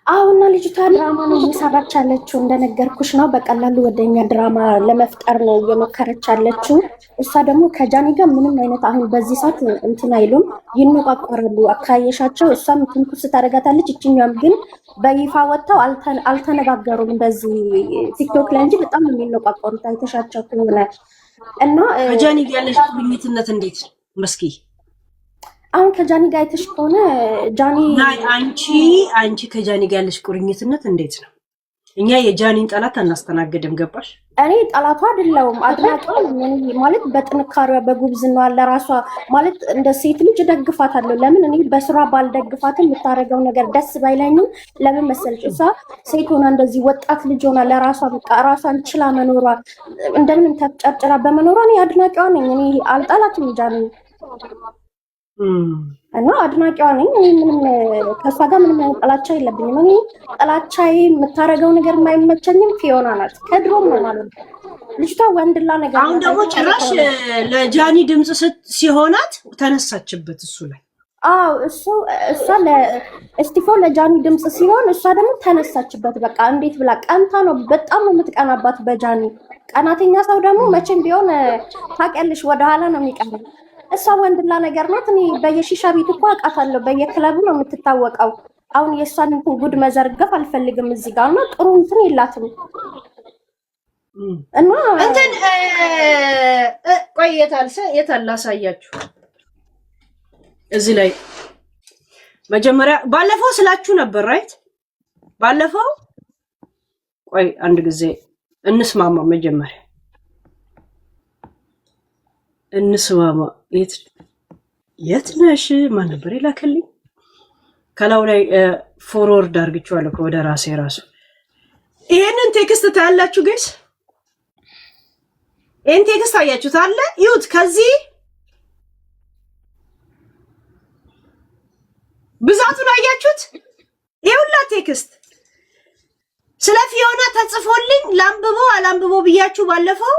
አሁንና ልጅቷ ድራማ ነው እየሰራች ያለችው እንደነገርኩሽ ነው። በቀላሉ ወደኛ ድራማ ለመፍጠር ነው እየሞከረች ያለችው። እሷ ደግሞ ከጃኒ ጋር ምንም አይነት አሁን በዚህ ሰዓት እንትን አይሉም፣ ይነቋቋራሉ። አካየሻቸው እሷም ትንኩስ ታደርጋታለች። እችኛም ግን በይፋ ወጥተው አልተነጋገሩም በዚህ ቲክቶክ ላይ እንጂ በጣም ነው የሚነቋቋሩት። አይተሻቸው ከሆነ እና ከጃኒ ጋር ያለሽ ግንኙነት እንዴት መስኪ? አሁን ከጃኒ ጋር አይተሽ ከሆነ ጃኒ አንቺ ከጃኒ ጋር ያለሽ ቁርኝትነት እንዴት ነው? እኛ የጃኒን ጠላት አናስተናግድም። ገባሽ? እኔ ጠላቷ አይደለሁም፣ አድናቂዋ ነኝ። ማለት በጥንካሬዋ በጉብዝናዋ ለራሷ ማለት እንደ ሴት ልጅ ደግፋታለሁ። ለምን እኔ በስራ ባልደግፋትም የምታደርገው ነገር ደስ ባይለኝም ለምን መሰለሽ እሷ ሴት ሆና እንደዚህ ወጣት ልጅ ሆና ለራሷ በቃ ራሷን ችላ መኖሯ እንደምን ተጨርጭራ በመኖሯ እኔ አድናቂዋ ነኝ። እኔ አልጠላትም ጃኒ እና አድናቂዋ ነኝ። እኔ ምንም ከሷ ጋር ምንም ጥላቻ የለብኝም። እኔ ጥላቻዬ የምታረገው ነገር የማይመቸኝም ፊዮና ናት። ከድሮም ነው ማለት ነው ልጅቷ ወንድላ ነገር። አሁን ደግሞ ጭራሽ ለጃኒ ድምጽ ሲሆናት ተነሳችበት እሱ ላይ። አዎ እሷ ለስቲፎ ለጃኒ ድምጽ ሲሆን እሷ ደግሞ ተነሳችበት። በቃ እንዴት ብላ ቀንታ ነው። በጣም ነው የምትቀናባት በጃኒ። ቀናተኛ ሰው ደግሞ መቼም ቢሆን ታውቂያለሽ ወደኋላ ነው የሚቀናው። እሷ ወንድላ ነገር ናት። እኔ በየሺሻ ቤት እኮ አውቃታለሁ። በየክለቡ ነው የምትታወቀው። አሁን የእሷን እንትን ጉድ መዘርገፍ አልፈልግም እዚህ ጋር እና ጥሩ እንትን የላትም እና እንትን የታል ላሳያችሁ። እዚህ ላይ መጀመሪያ ባለፈው ስላችሁ ነበር ራይት። ባለፈው ቆይ አንድ ጊዜ እንስማማ። መጀመሪያ እንስማማ። የት ነሽ? ማን ነበር የላከልኝ? ከላው ላይ ፎርወርድ አድርግቼዋለሁ ወደ ራሱ። ይሄንን ቴክስት ታያላችሁ ጋይስ? ይሄን ቴክስት አያችሁት አለ? ይሁት ከዚህ ብዛቱን አያችሁት? ይሁላ ቴክስት ስለ ፊዮና ተጽፎልኝ ላንብበው አላንብበው ብያችሁ ባለፈው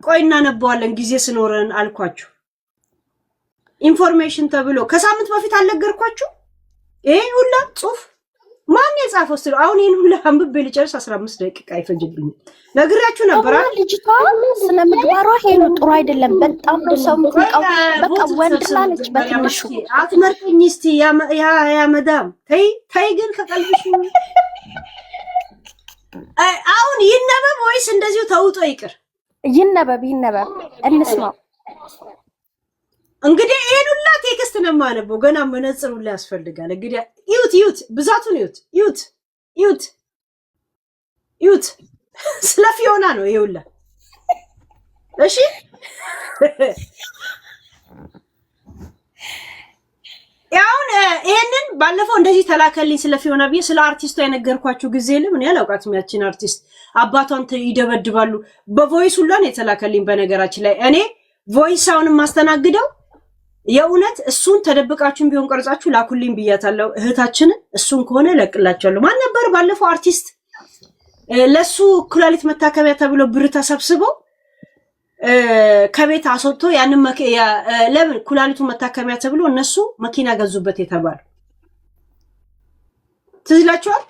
ቆይ እናነባዋለን ጊዜ ስኖረን አልኳችሁ። ኢንፎርሜሽን ተብሎ ከሳምንት በፊት አልነገርኳችሁ? ይሄ ሁላ ጽሁፍ ማን የጻፈው? ስለ አሁን ይሄን ሁላ አንብቤ ልጨርስ 15 ደቂቃ አይፈጅብኝ። ነግራችሁ ነበር አይደል? ልጅቷ ስነ ምግባሯ ሄሎ ጥሩ አይደለም። በጣም ነው ሰው ምትቀው። በቃ ወንድላለች በትንሹ። አትመርጠኝ እስቲ ያ መዳም ተይ ግን ከቀልብሽ። አሁን ይነበብ ወይስ እንደዚሁ ተውጦ ይቅር? ይነበብ እንስማው። እንግዲህ ይሄን ሁላ ቴክስት ነው የማነበው። ገና መነጽሩ ላይ ያስፈልጋል። እንግዲህ ይዩት ብዛቱን ይዩት ስለ ፊዮና ነው ይሄ ሁላ። እሺ ያውን ይሄንን ባለፈው እንደዚህ ተላከልኝ ስለ ፊዮና ብዬ ስለ አርቲስቷ የነገርኳችሁ ጊዜ ለምን ያላውቃትም ያቺን አርቲስት አባቷን ይደበድባሉ። በቮይስ ሁላ ነው የተላከልኝ። በነገራችን ላይ እኔ ቮይሳውን ማስተናግደው የእውነት እሱን ተደብቃችሁን ቢሆን ቀርጻችሁ ላኩልኝ ብያታለሁ እህታችንን። እሱን ከሆነ ለቅላችኋለሁ። ማን ነበር ባለፈው አርቲስት ለሱ ኩላሊት መታከሚያ ተብሎ ብር ተሰብስበው ከቤት አስወጥቶ ያንን ለምን ኩላሊቱ መታከሚያ ተብሎ እነሱ መኪና ገዙበት የተባለ ትዝ ይላችኋል?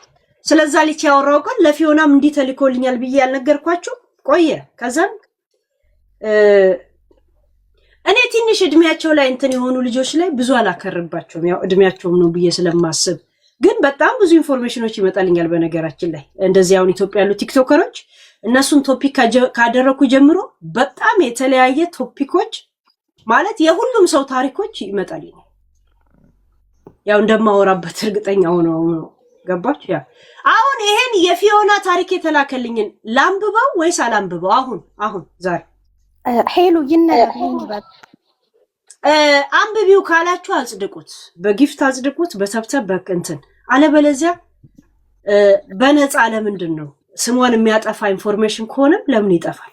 ስለዛ ልጅ ያወራው ቀን ለፊዮናም እንዲህ ተልኮልኛል ብዬ ያልነገርኳችሁ ቆየ። ከዛም እኔ ትንሽ እድሜያቸው ላይ እንትን የሆኑ ልጆች ላይ ብዙ አላከርባቸውም። ያው እድሜያቸውም ነው ብዬ ስለማስብ፣ ግን በጣም ብዙ ኢንፎርሜሽኖች ይመጣልኛል። በነገራችን ላይ እንደዚህ አሁን ኢትዮጵያ ያሉ ቲክቶከሮች እነሱን ቶፒክ ካደረኩ ጀምሮ በጣም የተለያየ ቶፒኮች ማለት የሁሉም ሰው ታሪኮች ይመጣልኛል። ያው እንደማወራበት እርግጠኛ ሆኖ ገባች። ያ አሁን ይሄን የፊዮና ታሪክ የተላከልኝን ላንብበው ወይስ አላንብበው? አሁን ዛሬ ሄሉ ይነበብ አንብቢው ካላችሁ አጽድቁት፣ በጊፍት አጽድቁት፣ በሰብሰብ በእንትን አለበለዚያ በነፃ ለምንድን ነው ስሟን የሚያጠፋ ኢንፎርሜሽን ከሆነም ለምን ይጠፋል?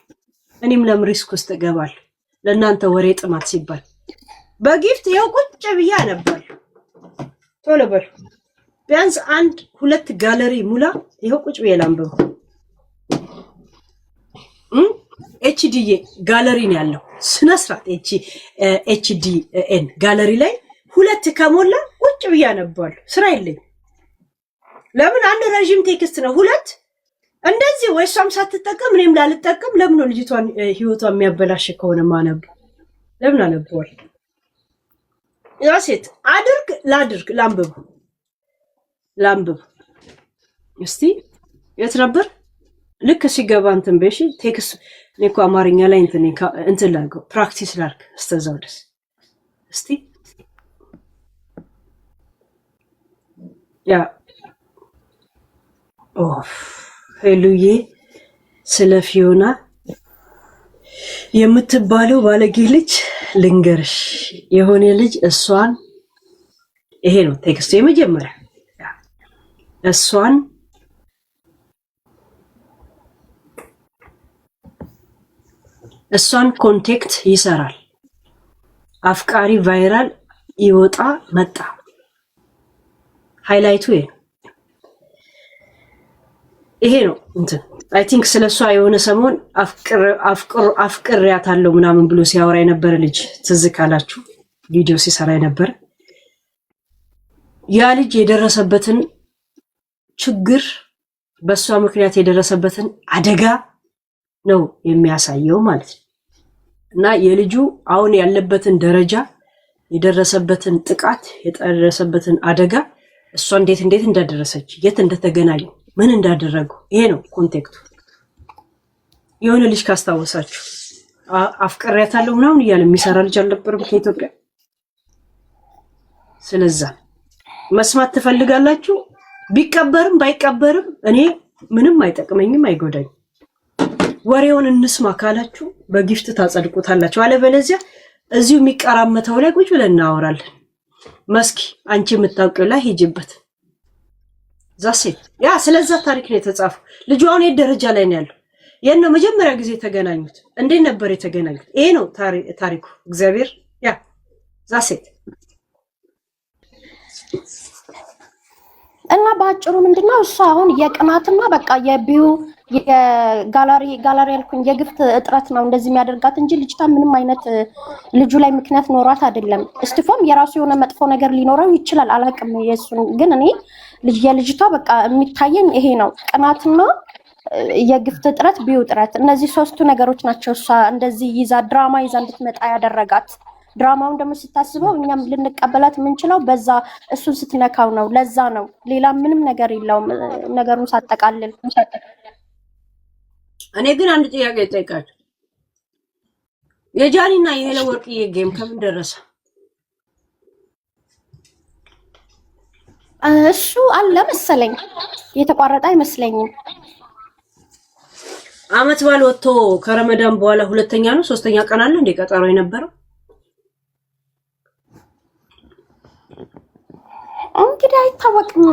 እኔም ለምን ሪስክ ውስጥ እገባለሁ? ለእናንተ ወሬ ጥማት ሲባል በጊፍት ይኸው ቁጭ ብዬ አነባለሁ። ቶሎ በሉ ቢያንስ 1-2 ጋለሪ ሙላ። ይኸው ቁጭ ብዬ ላንብበው። ኤችዲ ጋለሪ ነው ያለው ስነ ስርዓት። ኤችዲኤን ጋለሪ ላይ 2 ከሞላ ቁጭ ብዬ አነባለሁ። ስራ የለኝም። ለምን አንድ ረዥም ቴክስት ነው ሁለት እንደዚህ ወይ እሷም ሳትጠቀም እኔም ላልጠቀም ለምን ነው ልጅቷን ህይወቷን የሚያበላሽ ከሆነ ማነብ ለምን አነበዋል? ያ ሴት ላድርግ ላንብብ እስቲ የት ነበር ልክ ሲገባ እንትን በሺ ቴክስት እኔ እኮ አማርኛ ላይ እንትን ላድርገው ፕራክቲስ ላድርግ እስከዛው ድረስ እስቲ ያ ሄሉዬ ስለ ፊዮና የምትባለው ባለጌ ልጅ ልንገርሽ የሆነ ልጅ እሷን ይሄ ነው ቴክስቱ የመጀመሪያ እሷን ኮንቴክት ይሰራል አፍቃሪ ቫይራል ይወጣ መጣ ሃይላይቱ ይሄ ነው እንትን አይ ቲንክ ስለሷ የሆነ ሰሞን አፍቅሬያታለሁ ምናምን ብሎ ሲያወራ የነበረ ልጅ ትዝ ካላችሁ ቪዲዮ ሲሰራ የነበረ ያ ልጅ የደረሰበትን ችግር በሷ ምክንያት የደረሰበትን አደጋ ነው የሚያሳየው ማለት ነው። እና የልጁ አሁን ያለበትን ደረጃ የደረሰበትን ጥቃት የደረሰበትን አደጋ እሷ እንዴት እንዳደረሰች የት እንደተገናኙ ምን እንዳደረጉ ይሄ ነው ኮንቴክስቱ። የሆነ ልጅ ካስታወሳችሁ አፍቅሬያታለሁ ምናምን እያለ የሚሰራ ልጅ አልነበረም ከኢትዮጵያ። ስለዛ መስማት ትፈልጋላችሁ? ቢቀበርም ባይቀበርም እኔ ምንም አይጠቅመኝም አይጎዳኝም። ወሬውን እንስማ ካላችሁ በጊፍት ታጸድቁታላችሁ። አለበለዚያ እዚሁ የሚቀራመተው ላይ ቁጭ ብለን እናወራለን። መስኪ አንቺ የምታውቂው ላይ ሂጂበት። ዛሴት ያ ስለዛ ታሪክ ነው የተጻፈው። ልጁ አሁን የት ደረጃ ላይ ነው ያለው? የነ መጀመሪያ ጊዜ የተገናኙት እንዴት ነበር የተገናኙት? ይሄ ነው ታሪኩ። እግዚአብሔር ያ ዛሴት እና በአጭሩ ምንድነው እሷ አሁን የቅናትና በቃ የቢዩ የጋላሪ ያልኩኝ የግፍት እጥረት ነው እንደዚህ የሚያደርጋት እንጂ ልጅቷ ምንም አይነት ልጁ ላይ ምክንያት ኖሯት አይደለም። እስቲፎም የራሱ የሆነ መጥፎ ነገር ሊኖረው ይችላል አላውቅም። የሱን ግን እኔ የልጅቷ በቃ የሚታየኝ ይሄ ነው፣ ቅናትና የግፍት እጥረት፣ ቢዩ እጥረት። እነዚህ ሶስቱ ነገሮች ናቸው እሷ እንደዚህ ይዛ ድራማ ይዛ እንድትመጣ ያደረጋት። ድራማውን ደግሞ ስታስበው እኛም ልንቀበላት የምንችለው በዛ እሱን ስትነካው ነው። ለዛ ነው፣ ሌላ ምንም ነገር የለውም። ነገሩን ሳጠቃልል እኔ ግን አንድ ጥያቄ ልጠይቃችሁ። የጃኒና የሄለ ወርቅዬ ጌም ከምን ደረሰ? እሱ አለ መሰለኝ፣ የተቋረጠ አይመስለኝም። አመት ባል ወጥቶ ከረመዳን በኋላ ሁለተኛ ነው ሶስተኛ ቀን አለ እንደ ቀጠሮ የነበረው እንግዲህ አይታወቅም።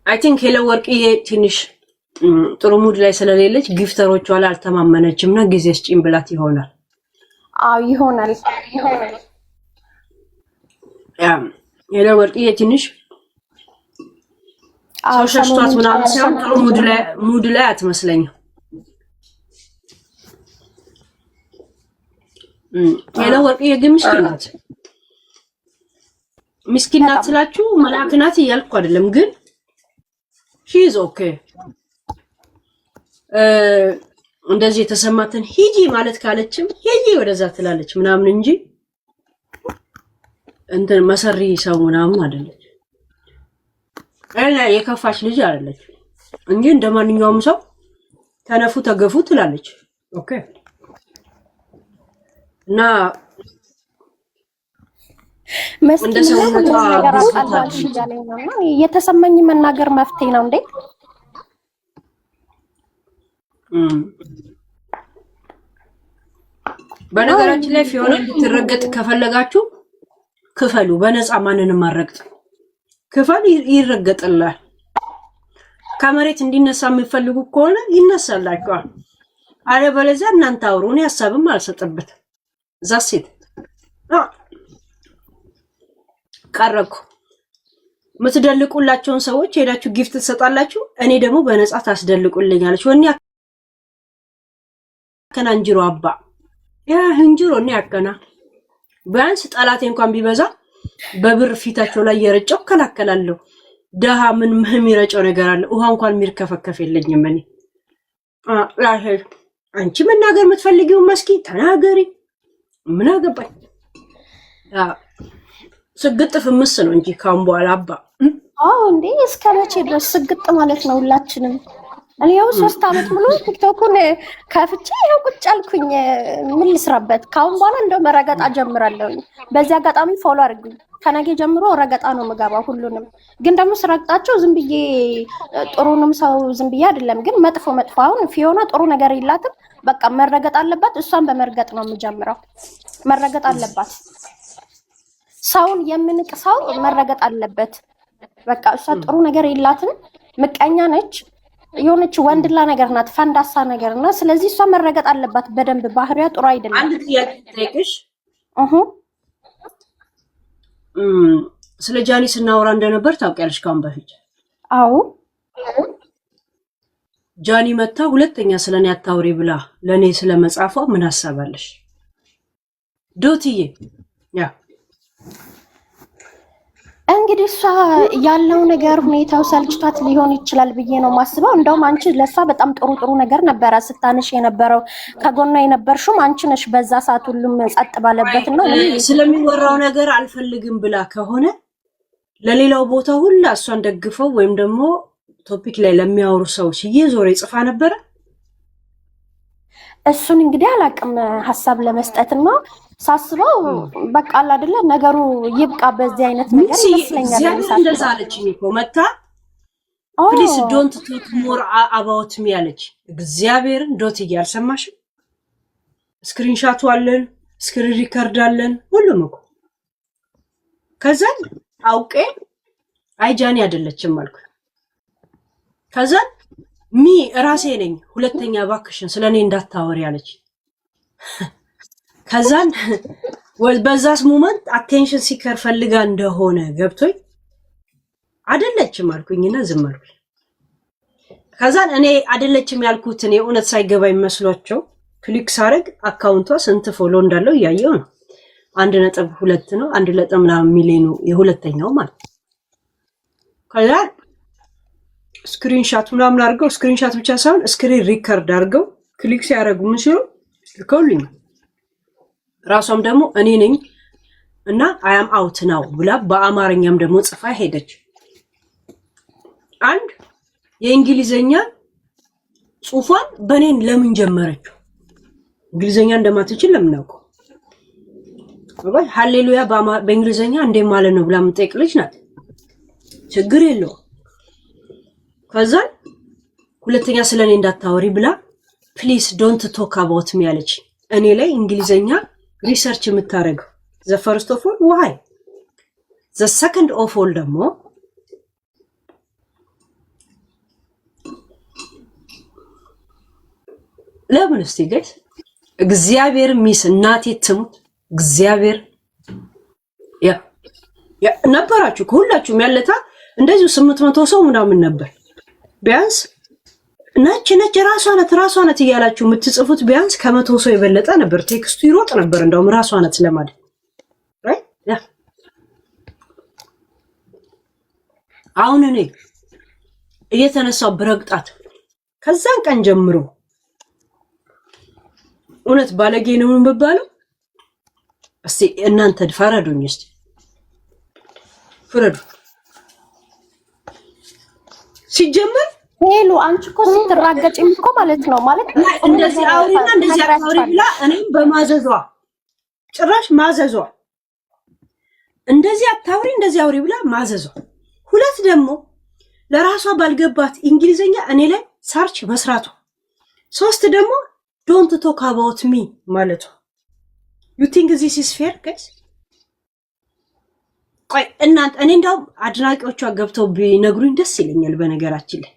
አይ ቲንክ ሄለ ወርቅዬ ትንሽ ጥሩ ሙድ ላይ ስለሌለች ጊፍተሮቿ ላይ አልተማመነችም እና ጊዜ ስጪኝ ብላት ይሆናል። አዎ ይሆናል። ሄለ ወርቅዬ ትንሽ ሰው ሸሽቷት ምናምን ሲሆን ጥሩ ሙድ ላይ አትመስለኝም። ሄለ ወርቅዬ ግን ምስኪን ናት ስላችሁ መልአክ ናት እያልኩ አይደለም፣ ግን ሺዝ ኦኬ እንደዚህ የተሰማትን ሂጂ ማለት ካለችም ሂጂ ወደዛ ትላለች ምናምን እንጂ እንትን መሰሪ ሰው ምናምን አይደለች። የከፋች ልጅ አይደለች እንጂ እንደማንኛውም ሰው ተነፉ ተገፉ ትላለች። ኦኬ እና የተሰማኝ መናገር መፍትሄ ነው እንዴ? በነገራችን ላይ ፊዮና እንድትረገጥ ከፈለጋችሁ ክፈሉ። በነፃ ማንንም አረግጥ ክፈል፣ ይረገጥላል። ከመሬት እንዲነሳ የምትፈልጉ ከሆነ ይነሳላችኋል። አለበለዚያ እናንተ አውሩ። እኔ ሀሳብም አልሰጥበትም። ዛሴት ቀረኩ። የምትደልቁላቸውን ሰዎች ሄዳችሁ ጊፍት ትሰጣላችሁ። እኔ ደግሞ በነፃ ታስደልቁልኛለች። ወኔ አከና እንጅሮ አባ ያ እንጅሮ እኔ አከና ቢያንስ ጠላቴ እንኳን ቢበዛ በብር ፊታቸው ላይ የረጨው ከላከላለሁ። ደሃ ምን የሚረጨው ነገር አለ? ውሃ እንኳን የሚርከፈከፍ የለኝም እኔ። አንቺ መናገር የምትፈልጊውን መስኪ ተናገሪ፣ ምን አገባኝ? ስግጥ ፍምስ ነው እንጂ ካሁን በኋላ አባ። አዎ እንዴ እስከ መቼ ድረስ ስግጥ ማለት ነው? ሁላችንም እኔ ያው 3 ዓመት ሙሉ ቲክቶኩን ከፍቼ ያው ቁጭ አልኩኝ። ምን ልስራበት? ካሁን በኋላ እንደው መረገጣ ጀምራለሁኝ። በዚህ አጋጣሚ ፎሎ አድርጉኝ። ከነገ ጀምሮ ረገጣ ነው የምገባው ሁሉንም። ግን ደግሞ ስረግጣቸው ዝም ብዬ ጥሩንም ሰው ዝም ብዬ አይደለም፣ ግን መጥፎ አሁን ፊዮና ጥሩ ነገር የላትም። በቃ መረገጥ አለባት። እሷን በመርገጥ ነው የምጀምረው። መረገጥ አለባት። ሰውን የምንቅ ሰው መረገጥ አለበት። በቃ እሷ ጥሩ ነገር የላትም፣ ምቀኛ ነች፣ የሆነች ወንድላ ነገር ናት፣ ፈንዳሳ ነገር እና ስለዚህ እሷ መረገጥ አለባት በደንብ። ባህሪያ ጥሩ አይደለም። አንድ ጥያቄ ጠይቅሽ። ስለ ጃኒ ስናወራ እንደነበር ታውቂያለሽ ካሁን በፊት? አዎ። ጃኒ መታ ሁለተኛ ስለኔ አታውሪ ብላ ለኔ ስለመጻፏ ምን አሳባለሽ? ዶትዬ ያ እንግዲህ እሷ ያለው ነገር ሁኔታው ሰልችቷት ሊሆን ይችላል ብዬ ነው ማስበው። እንደውም አንቺ ለሷ በጣም ጥሩ ነገር ነበረ ስታነሽ የነበረው፣ ከጎኗ የነበርሽም አንቺ ነሽ በዛ ሰዓት ሁሉም ጸጥ ባለበትና ስለሚወራው ነገር አልፈልግም ብላ ከሆነ ለሌላው ቦታ ሁላ እሷን ደግፈው ወይም ደግሞ ቶፒክ ላይ ለሚያወሩ ሰዎች እየዞረ ይጽፋ ነበረ። እሱን እንግዲህ አላቅም ሀሳብ ለመስጠትና ሳስበው በቃ አለ አይደለ ነገሩ ይብቃ በዚህ አይነት ነገር ይመስለኛል። እንደዛ አለችኝ እኮ መታ ፕሊስ ዶንት ቶክ ሞር አባውት ሚ አለች። እግዚአብሔርን ዶት እያልሰማሽም ስክሪንሻቱ አለን፣ ስክሪን ሪከርድ አለን፣ ሁሉም እኮ ከዛን አውቄ አይ ጃኒ አይደለችም አልኩ። ከዛን ሚ ራሴ ነኝ ሁለተኛ ባክሽን ስለኔ እንዳታወሪ አለች። ከዛን በዛስ ሞመንት አቴንሽን ሲከር ፈልጋ እንደሆነ ገብቶኝ አይደለችም አልኩኝና ዝም አልኩኝ። ከዛን እኔ አይደለችም ያልኩት እኔ እውነት ሳይገባኝ መስሏቸው ክሊክ ሳረግ አካውንቷ ስንት ፎሎ እንዳለው እያየው ነው። 1.2 ነው 1 ሚሊዮን የሁለተኛው ማለት። ከዛን ስክሪንሻት ምናምን አድርገው ስክሪንሻት ብቻ ሳይሆን ስክሪን ሪከርድ አድርገው ክሊክ ሲያደርጉ ምን ሲሉ ልከውልኝ ራሷም ደግሞ እኔ ነኝ እና አያም አውት ነው ብላ በአማርኛም ደግሞ ጽፋ ሄደች። አንድ የእንግሊዘኛ ጽሑፏን በኔን ለምን ጀመረችው? እንግሊዘኛ እንደማትችል ለምን አውቀው? ወይ ሃሌሉያ በእንግሊዘኛ እንደ ማለት ነው ብላ የምጠይቅ ልጅ ናት። ችግር የለውም። ከዛ ሁለተኛ ስለኔ እንዳታወሪ ብላ ፕሊስ ዶንት ቶክ አባውት ሚ አለች። እኔ ላይ እንግሊዘኛ ሪሰርች የምታረገው ዘ ፈርስት ኦፍ ኦል ዋይ ዘ ሰከንድ ኦፍ ኦል ደግሞ ለምን እስቲ ገት እግዚአብሔር ሚስ እናቴ ትሙት እግዚአብሔር ያ ነበራችሁ ሁላችሁም ያለታ እንደዚሁ 800 ሰው ምናምን ነበር። ቢያንስ ነጭ ራሷ ናት እያላችሁ የምትጽፉት ቢያንስ ከ100 ሰው የበለጠ ነበር። ቴክስቱ ይሮጥ ነበር እንደውም ራሷ ናት ለማለት ራይት ያ አሁን እኔ እየተነሳው ብረግጣት ከዛን ቀን ጀምሮ እውነት ባለጌ ነው የምባለው? እስቲ እናንተ ፈረዱኝ። እስቲ ፍረዱ። ሲጀመር ሄሎ አንቺ እኮ ስትራገጭም እኮ ማለት ነው ማለት እንደዚህ አውሪና እንደዚህ አውሪ ብላ እኔም በማዘዟ ጭራሽ ማዘዟ እንደዚህ አታውሪ እንደዚህ አውሪ ብላ ማዘዟ። ሁለት ደግሞ ለራሷ ባልገባት እንግሊዘኛ እኔ ላይ ሰርች መስራቷ። ሶስት ደግሞ ዶንት ቶክ አባውት ሚ ማለቷ። ዩ ቲንክ ዚስ ኢዝ ፌር ጋይስ? ቆይ እናንተ እኔ እንደው አድናቂዎቿ ገብተው ቢነግሩኝ ደስ ይለኛል በነገራችን ላይ